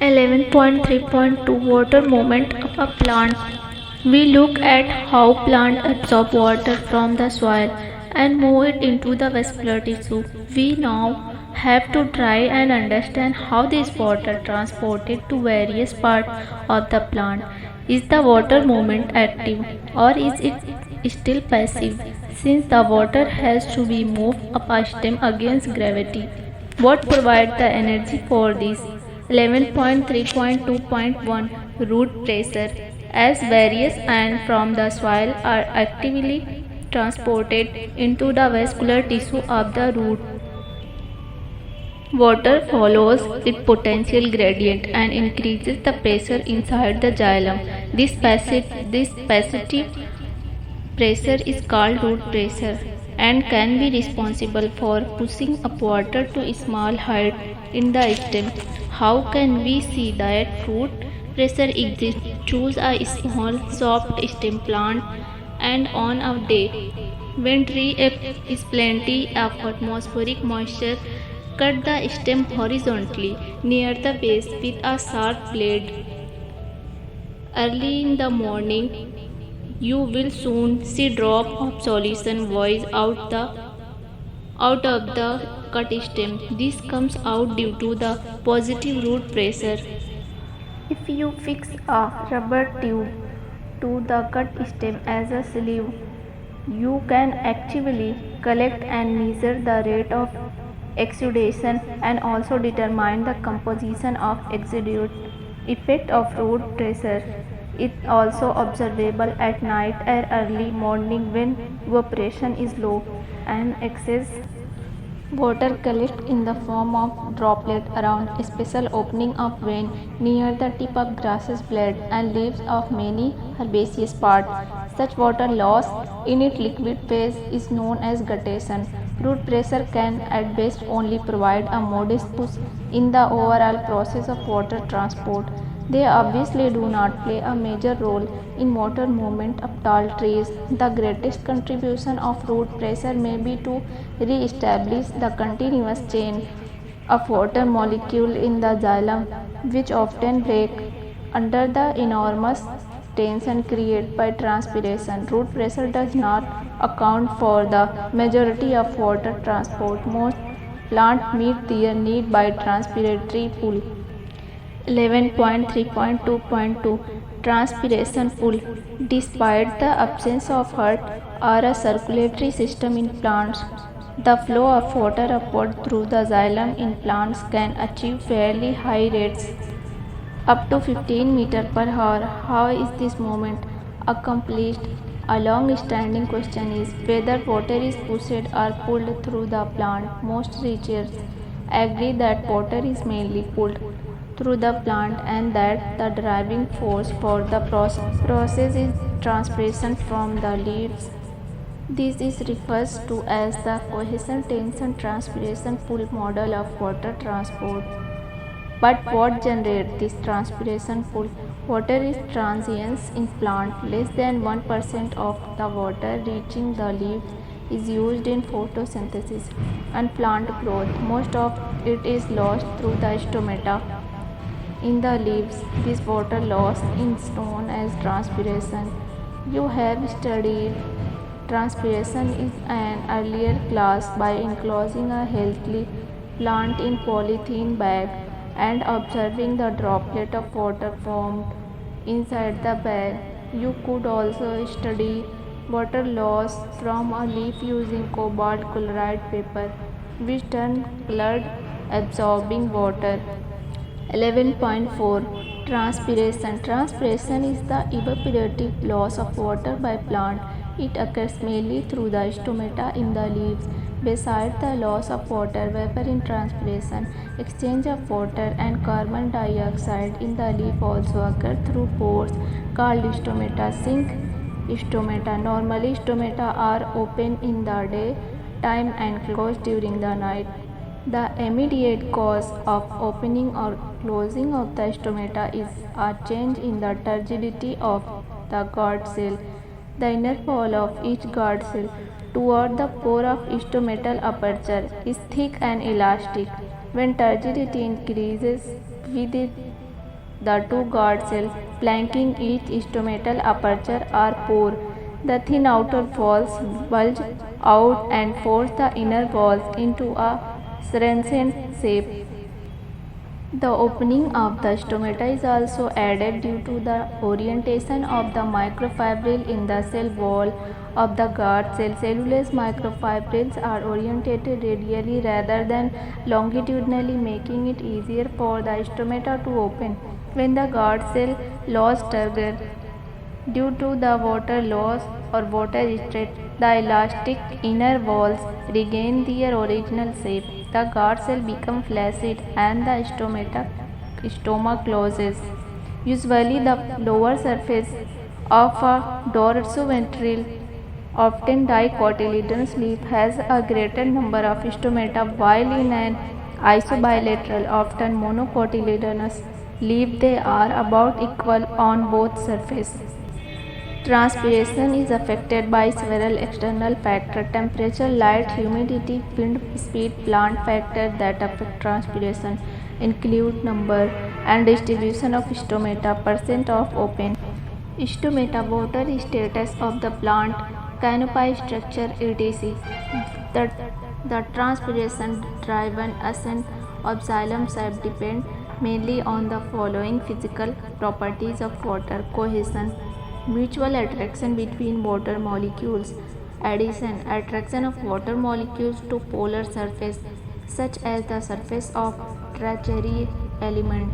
11.3.2 Water movement of a plant. We look at how plants absorb water from the soil and move it into the vascular tissue. We now have to try and understand how this water transported to various parts of the plant. Is the water movement active or is it still passive? Since the water has to be moved up a stem against gravity, what provides the energy for this? 11.3.2.1 Root pressure. As various ions from the soil are actively transported into the vascular tissue of the root, water follows its potential gradient and increases the pressure inside the xylem. This passive pressure is called root pressure and can be responsible for pushing up water to a small height in the stem. How can we see that root pressure exists? Choose a small soft stem plant and on a day when tree is plenty of atmospheric moisture, cut the stem horizontally near the base with a sharp blade. Early in the morning, you will soon see drop of solution voice out of the cut stem. This comes out due to the positive root pressure. If you fix a rubber tube to the cut stem as a sleeve, you can actually collect and measure the rate of exudation and also determine the composition of exudate. Effect of root pressure is also observable at night or early morning when evaporation is low and excess water collects in the form of droplet around a special opening of vein near the tip of grasses blade and leaves of many herbaceous plants. Such water loss in its liquid phase is known as guttation. Root pressure can at best only provide a modest push in the overall process of water transport. They obviously do not play a major role in water movement of tall trees. The greatest contribution of root pressure may be to re-establish the continuous chain of water molecules in the xylem, which often break under the enormous tension created by transpiration. Root pressure does not account for the majority of water transport. Most plants meet their need by transpiratory pull. 11.3.2.2 Transpiration pull. Despite the absence of heart or a circulatory system in plants, the flow of water upward through the xylem in plants can achieve fairly high rates, up to 15 meters per hour. How is this movement accomplished? A long-standing question is whether water is pushed or pulled through the plant. Most researchers agree that water is mainly pulled through the plant and that the driving force for the process is transpiration from the leaves. This is referred to as the cohesion tension transpiration pull model of water transport. But what generates this transpiration pull? Water is transient in plant. Less than 1% of the water reaching the leaves is used in photosynthesis and plant growth. Most of it is lost through the stomata in the leaves. This water loss is known as transpiration. You have studied transpiration in an earlier class by enclosing a healthy plant in polythene bag and observing the droplet of water formed inside the bag. You could also study water loss from a leaf using cobalt chloride paper, which turns blood absorbing water. 11.4 Transpiration. Transpiration is the evaporative loss of water by plant. It occurs mainly through the stomata in the leaves. Besides the loss of water vapor in transpiration, exchange of water and carbon dioxide in the leaf also occur through pores called stomata. Zinc stomata. Normally, stomata are open in the daytime and closed during the night. The immediate cause of opening or closing of the stomata is a change in the turgidity of the guard cell. The inner wall of each guard cell toward the pore of stomatal aperture is thick and elastic. When turgidity increases with it, The two guard cells flanking each stomatal aperture are pore. The thin outer walls bulge out and force the inner walls into a senescent shape. The opening of the stomata is also added due to the orientation of the microfibril in the cell wall of the guard cell. Cellulose microfibrils are orientated radially rather than longitudinally, making it easier for the stomata to open. When the guard cell lost turgor due to the water loss or water stress, the elastic inner walls regain their original shape. The guard cell become flaccid and the stomach closes. Usually the lower surface of a dorsoventral, often dicotyledonous leaf has a greater number of stomata, while in an isobilateral, often monocotyledonous leaf they are about equal on both surfaces. Transpiration is affected by several external factors: temperature, light, humidity, wind speed. Plant factors that affect transpiration include number and distribution of stomata, percent of open stomata, water status of the plant, canopy structure, etc. The, the transpiration driven ascent of xylem shape depend mainly on the following physical properties of water: cohesion, mutual attraction between water molecules; addition, attraction of water molecules to polar surface, such as the surface of tertiary element;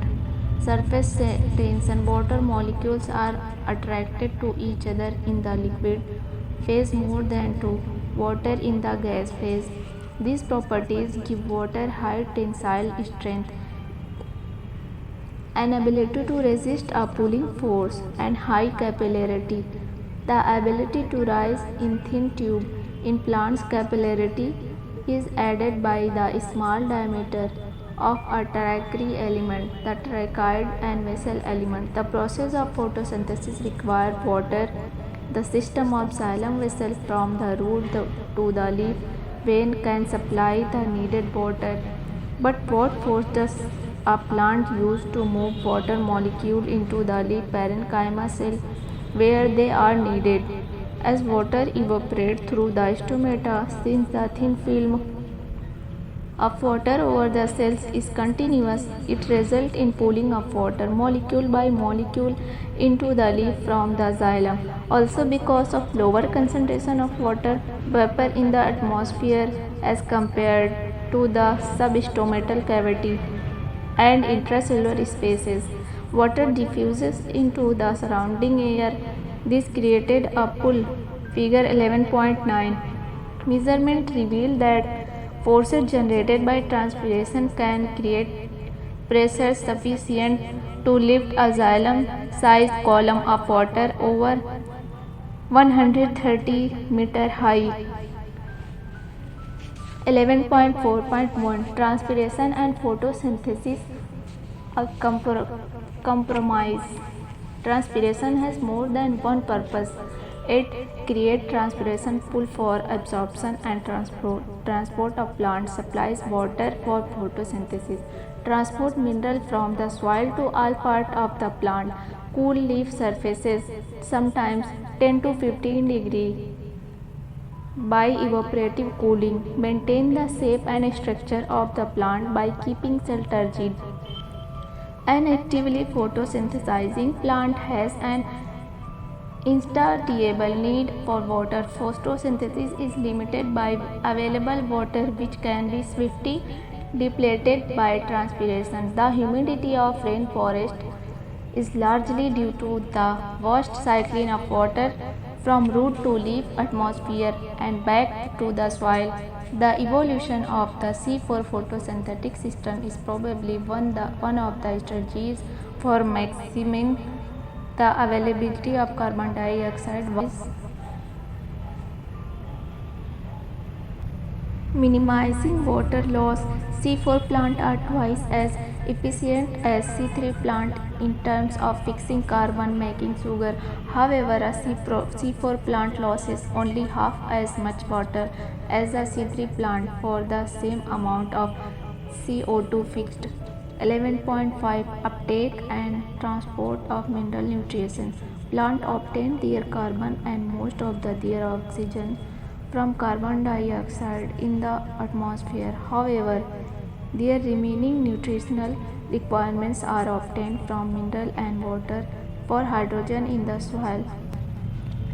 surface tension, water molecules are attracted to each other in the liquid phase more than to water in the gas phase. These properties give water high tensile strength, an ability to resist a pulling force, and high capillarity. The ability to rise in thin tube in plants. Capillarity is added by the small diameter of a tertiary element, the tracheids and vessel element. The process of photosynthesis requires water. The system of xylem vessel from the root to the leaf vein can supply the needed water. But what force does a plant use to move water molecule into the leaf parenchyma cell where they are needed? As water evaporates through the stomata, since the thin film of water over the cells is continuous, it results in pulling of water molecule by molecule into the leaf from the xylem. Also, because of lower concentration of water vapor in the atmosphere as compared to the substomatal cavity and intracellular spaces, water diffuses into the surrounding air. This created a pull. Figure 11.9. Measurement revealed that forces generated by transpiration can create pressure sufficient to lift a xylem-sized column of water over 130-meter high. 11.4.1 Transpiration and photosynthesis, a compromise. Transpiration has more than one purpose. It creates transpiration pool for absorption and transport of plants, supplies water for photosynthesis, transport mineral from the soil to all parts of the plant, cool leaf surfaces, sometimes 10 to 15 degrees by evaporative cooling, maintain the shape and structure of the plant by keeping cell turgid. An actively photosynthesizing plant has an insatiable need for water. Photosynthesis is limited by available water, which can be swiftly depleted by transpiration. The humidity of rainforest is largely due to the vast cycling of water from root to leaf, atmosphere, and back to the soil. The evolution of the C4 photosynthetic system is probably one of the strategies for maximizing the availability of carbon dioxide while minimizing water loss. C4 plants are twice as efficient as C3 plant in terms of fixing carbon making sugar. However, a C4 plant loses only half as much water as a C3 plant for the same amount of CO2 fixed. 11.5 Uptake and transport of mineral nutrition. Plants obtain their carbon and most of their oxygen from carbon dioxide in the atmosphere. However, their remaining nutritional requirements are obtained from mineral and water for hydrogen in the soil.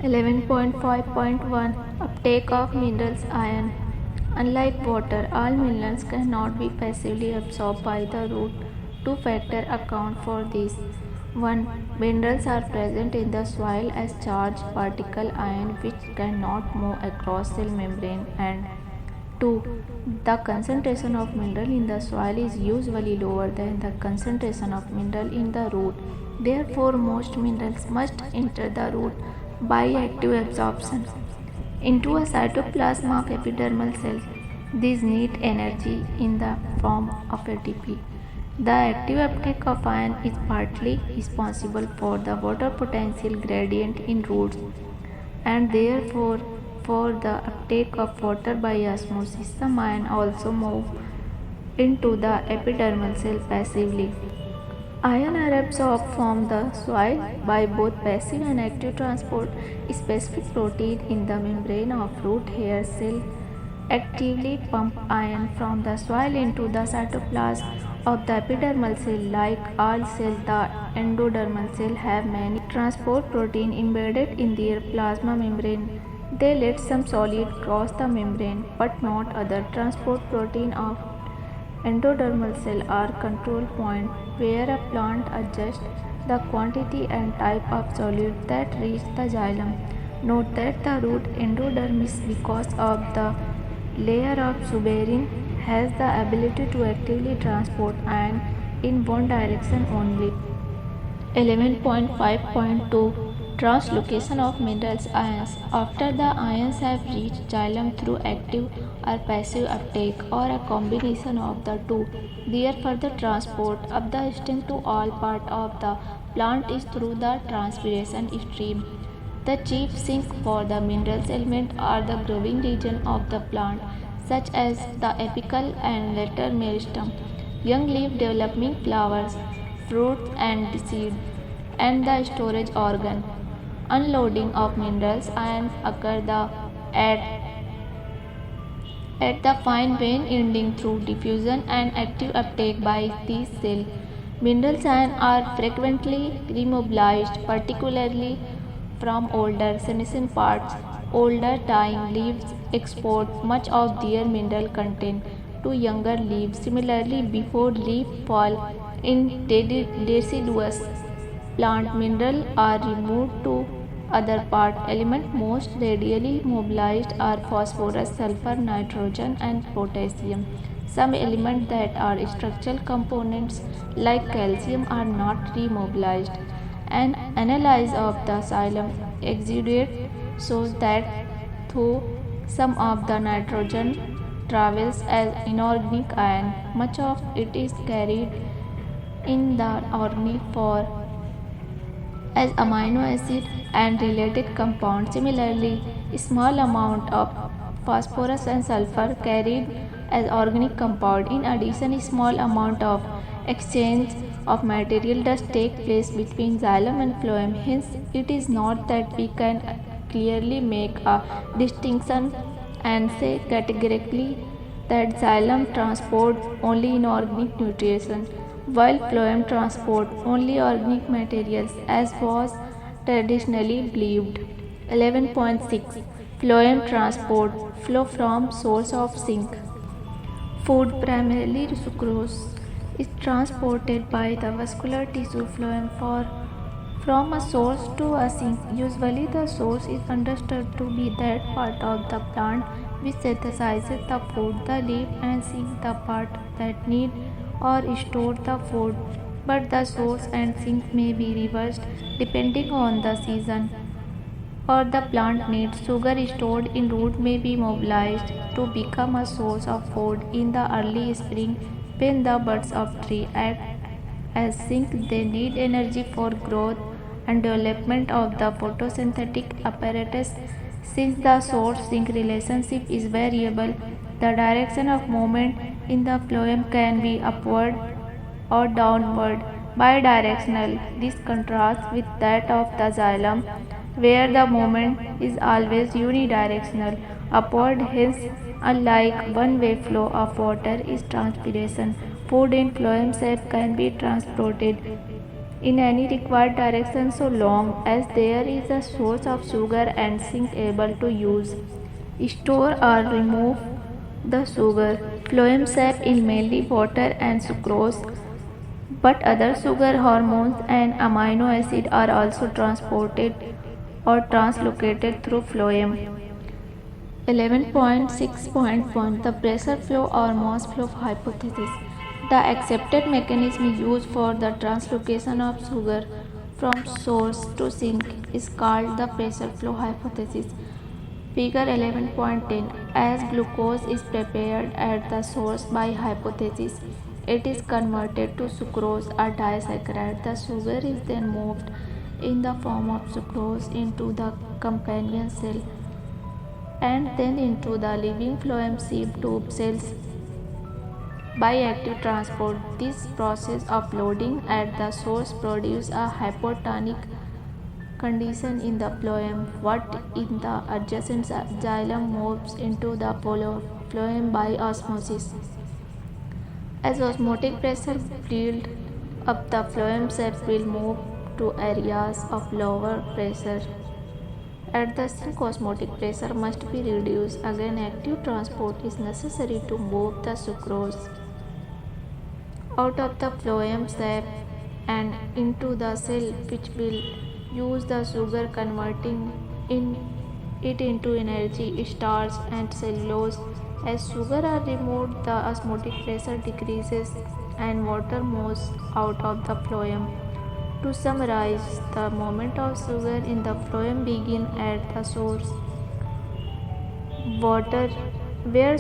11.5.1 Uptake of minerals iron. Unlike water, all minerals cannot be passively absorbed by the root. Two factors account for this. 1. Minerals are present in the soil as charged particle iron which cannot move across cell membrane, and 2. The concentration of mineral in the soil is usually lower than the concentration of mineral in the root. Therefore, most minerals must enter the root by active absorption into a cytoplasm of epidermal cells. These need energy in the form of ATP. The active uptake of iron is partly responsible for the water potential gradient in roots and therefore for the uptake of water by osmosis. Some iron also move into the epidermal cell passively. Iron are absorbed from the soil by both passive and active transport. Specific protein in the membrane of root hair cell actively pump iron from the soil into the cytoplasm of the epidermal cell. Like all cells, the endodermal cell have many transport protein embedded in their plasma membrane. They let some solid cross the membrane, but not other transport protein of endodermal cell are control point where a plant adjusts the quantity and type of solute that reach the xylem. Note that the root endodermis, because of the layer of suberin, has the ability to actively transport iron in one direction only. 11.5.2 Translocation of minerals ions. After the ions have reached xylem through active or passive uptake or a combination of the two, their further transport up the stem to all part of the plant is through the transpiration stream. The chief sink for the minerals element are the growing region of the plant, such as the apical and later meristem, young leaf developing flowers, fruits and seed, and the storage organ. Unloading of minerals ions occur at the fine vein ending through diffusion and active uptake by these cells. Minerals ions are frequently remobilized, particularly from older senescent parts. Older dying leaves export much of their mineral content to younger leaves. Similarly, before leaf fall in deciduous plant, minerals are removed to other part. Elements most readily mobilized are phosphorus, sulfur, nitrogen, and potassium. Some elements that are structural components like calcium are not remobilized. An analysis of the xylem exudate shows that though some of the nitrogen travels as inorganic ion, much of it is carried in the organic form as amino acid and related compounds. Similarly, a small amount of phosphorus and sulfur carried as organic compound. In addition, a small amount of exchange of material does take place between xylem and phloem. Hence, it is not that we can clearly make a distinction and say categorically that xylem transport only inorganic nutrition, while phloem transport only organic materials, as was traditionally believed. 11.6 Phloem transport. Flow from source of sink. Food, primarily sucrose, is transported by the vascular tissue phloem from a source to a sink. Usually the source is understood to be that part of the plant which synthesizes the food, the leaf, and sink the part that need or store the food. But the source and sink may be reversed depending on the season or the plant needs. Sugar stored in root may be mobilized to become a source of food in the early spring when the buds of tree act as sink. They need energy for growth and development of the photosynthetic apparatus. Since the source-sink relationship is variable, the direction of movement in the phloem can be upward or downward bidirectional. This contrasts with that of the xylem, where the movement is always unidirectional, upward. Hence, unlike one-way flow of water is transpiration, food in phloem sac can be transported in any required direction so long as there is a source of sugar and zinc able to use, store or remove the sugar. Phloem sap is mainly water and sucrose, but other sugar hormones and amino acid are also transported or translocated through phloem. 11.6.1 The pressure flow or mass flow hypothesis. The accepted mechanism used for the translocation of sugar from source to sink is called the pressure flow hypothesis. Figure 11.10 As glucose is prepared at the source by hypothesis, it is converted to sucrose or disaccharide. The sugar is then moved in the form of sucrose into the companion cell and then into the living phloem sieve tube cells by active transport. This process of loading at the source produces a hypotonic condition in the phloem. What in the adjacent xylem moves into the phloem by osmosis. As osmotic pressure builds up, the phloem sac will move to areas of lower pressure. At the sink, osmotic pressure must be reduced. Again, active transport is necessary to move the sucrose out of the phloem sac and into the cell, which will use the sugar, converting it into energy, starch and cellulose. As sugar are removed, the osmotic pressure decreases and water moves out of the phloem. To summarize, the movement of sugar in the phloem begins at the source, water, where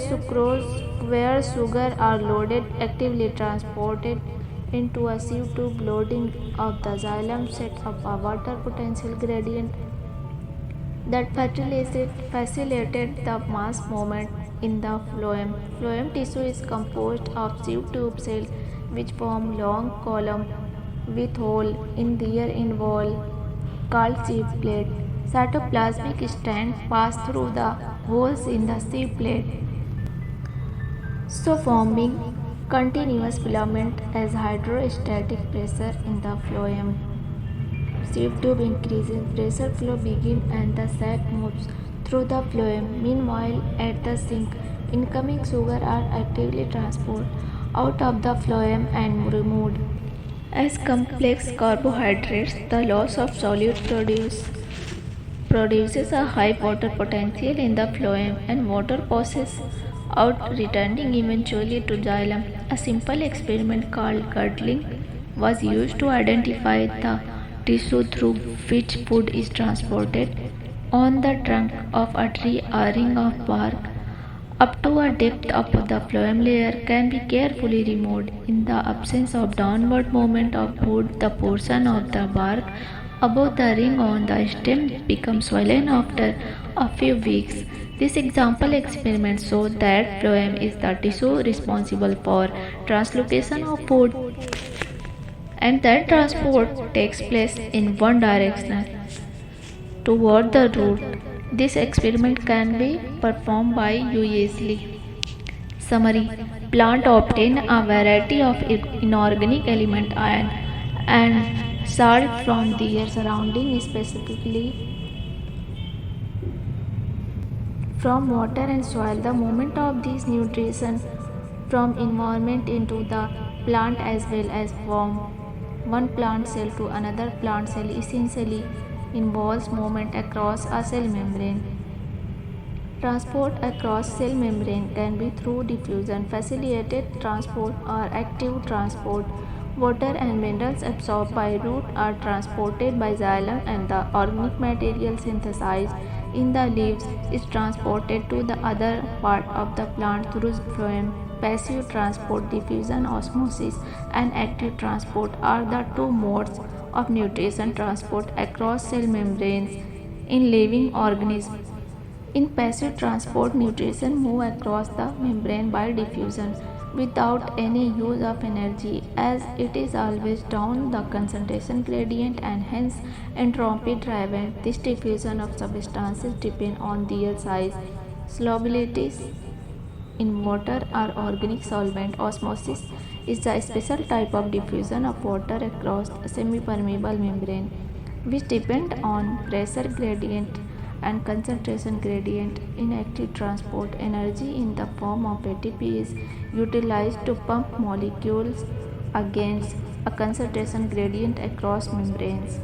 sugar are loaded, actively transported into a sieve tube. Loading of the xylem sets up a water potential gradient that facilitated the mass movement in the phloem. Phloem tissue is composed of sieve tube cells which form long column with hole in their end wall called sieve plate. Cytoplasmic strands pass through the holes in the sieve plate, so forming continuous filament. As hydrostatic pressure in the phloem sieve tube increases, pressure flow begins and the sac moves through the phloem. Meanwhile, at the sink, incoming sugar are actively transported out of the phloem and removed. As complex carbohydrates, the loss of solute produces a high water potential in the phloem and water passes out, returning eventually to xylem. A simple experiment called curdling was used to identify the tissue through which food is transported. On the trunk of a tree, a ring of bark up to a depth of the phloem layer can be carefully removed. In the absence of downward movement of food, the portion of the bark above the ring on the stem becomes swollen after a few weeks. This example experiment shows that phloem is the tissue responsible for translocation of food, and that transport takes place in one direction toward the root. This experiment can be performed by you easily. Summary: Plant obtain a variety of inorganic element iron and salt from their surrounding, specifically from water and soil. The movement of these nutrition from environment into the plant as well as from one plant cell to another plant cell essentially involves movement across a cell membrane. Transport across cell membrane can be through diffusion, facilitated transport, or active transport. Water and minerals absorbed by root are transported by xylem, and the organic material synthesized in the leaves is transported to the other part of the plant through phloem. Passive transport, diffusion, osmosis, and active transport are the two modes of nutrition transport across cell membranes in living organisms. In passive transport, nutrition moves across the membrane by diffusion, without any use of energy, as it is always down the concentration gradient and hence entropy driven. This diffusion of substances depends on their size, solubilities in water or organic solvent. Osmosis is a special type of diffusion of water across a semi-permeable membrane, which depend on pressure gradient and concentration gradient. Inactive transport energy in the form of ATP is utilized to pump molecules against a concentration gradient across membranes.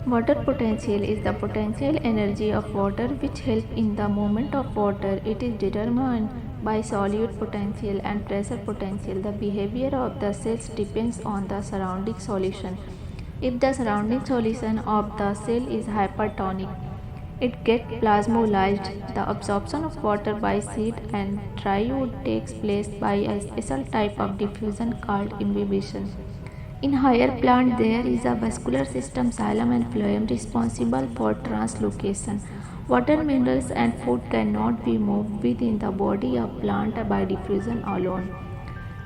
Water potential is the potential energy of water which help in the movement of water. It is determined by solute potential and pressure potential. The behavior of the cells depends on the surrounding solution. If the surrounding solution of the cell is hypertonic, it gets plasmolysed. The absorption of water by seed and drywood takes place by a special type of diffusion called imbibition. In higher plant, there is a vascular system, xylem and phloem, responsible for translocation. Water, minerals, and food cannot be moved within the body of plant by diffusion alone.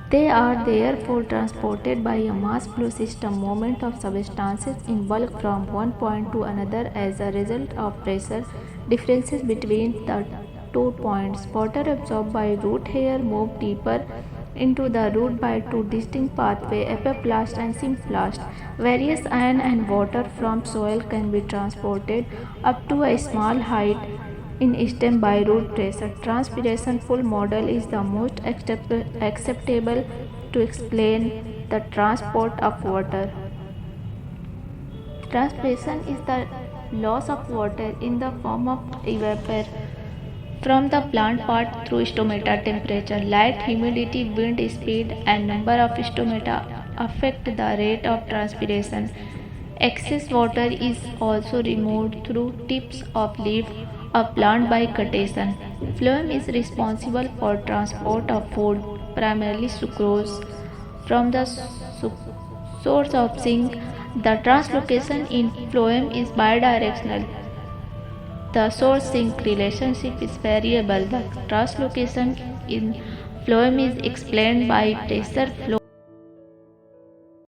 They are therefore transported by a mass flow system movement of substances in bulk from one point to another as a result of pressure differences between the 2 points. Water absorbed by root hair move deeper into the root by two distinct pathways, epiblast and symblast. Various iron and water from soil can be transported up to a small height in stem by root pressure. Transpiration pull model is the most acceptable to explain the transport of water. Transpiration is the loss of water in the form of vapor from the plant part through stomata. Temperature, light, humidity, wind speed, and number of stomata affect the rate of transpiration. Excess water is also removed through tips of leaf of plant by guttation. Phloem is responsible for transport of food, primarily sucrose, from the source of zinc. The translocation in phloem is bidirectional. The source-sink relationship is variable. The translocation in phloem is explained by pressure flow